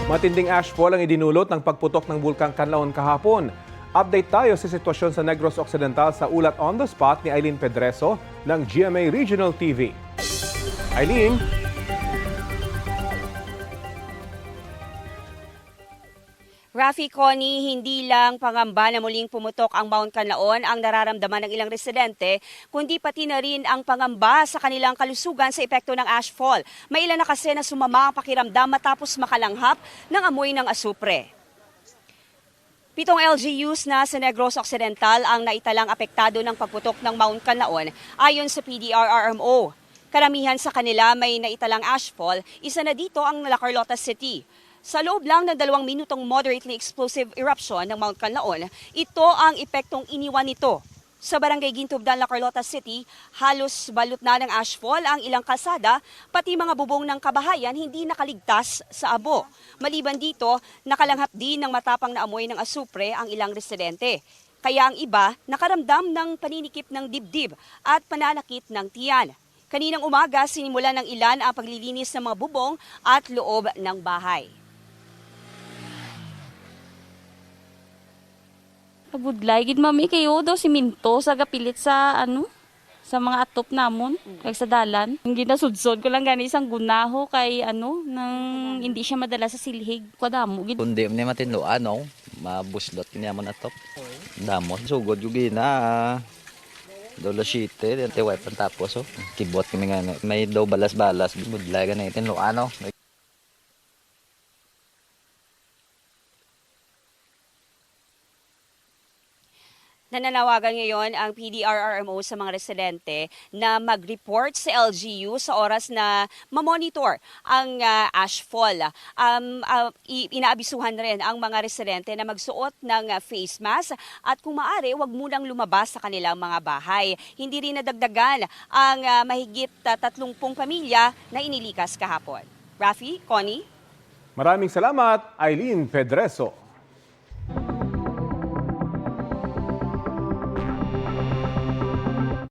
Matinding ashfall ang idinulot ng pagputok ng Bulkang Canlaon kahapon. Update tayo sa sitwasyon sa Negros Occidental sa ulat on the spot ni Eileen Pedreso ng GMA Regional TV. Eileen? Rafi, Connie, hindi lang pangamba na muling pumutok ang Mount Canlaon ang nararamdaman ng ilang residente, kundi pati na rin ang pangamba sa kanilang kalusugan sa epekto ng ashfall. May ilan na kasi na sumama ang pakiramdam matapos makalanghap ng amoy ng asupre. 7 LGUs na sa Negros Occidental ang naitalang apektado ng pagputok ng Mount Canlaon ayon sa PDRRMO. Karamihan sa kanila may naitalang ashfall, isa na dito ang La Carlota City. Sa loob lang ng 2 minutong moderately explosive eruption ng Mount Canlaon, ito ang epektong iniwan nito. Sa Barangay Gintubdan, La Carlota City, halos balot na ng ashfall ang ilang kalsada, pati mga bubong ng kabahayan hindi nakaligtas sa abo. Maliban dito, nakalanghap din ng matapang na amoy ng asupre ang ilang residente. Kaya ang iba nakaramdam ng paninikip ng dibdib at pananakit ng tiyan. Kaninang umaga, sinimulan ng ilan ang paglilinis ng mga bubong at loob ng bahay. Budlay gid mami kayo do siminto sa gapilit sa sa mga atop namon kay sa dalan. Ang ginasudsod ko lang gani isang gunaho kay nang hindi siya madala sa silhig. Kadamo gid. Kundi ni matinuan mabuslot niya mo na top. Damo sugod yung na Dolo shite, dente wipe tapos kibot kami nga may daw balas-balas budlay ganay tinuan Nananawagan ngayon ang PDRRMO sa mga residente na mag-report sa LGU sa oras na mamonitor ang ashfall. Inaabisuhan rin ang mga residente na magsuot ng face mask at kung maaari, huwag munang lumabas sa kanilang mga bahay. Hindi rin nadagdagan ang mahigit 30 pamilya na inilikas kahapon. Rafi, Connie? Maraming salamat, Eileen Pedreso.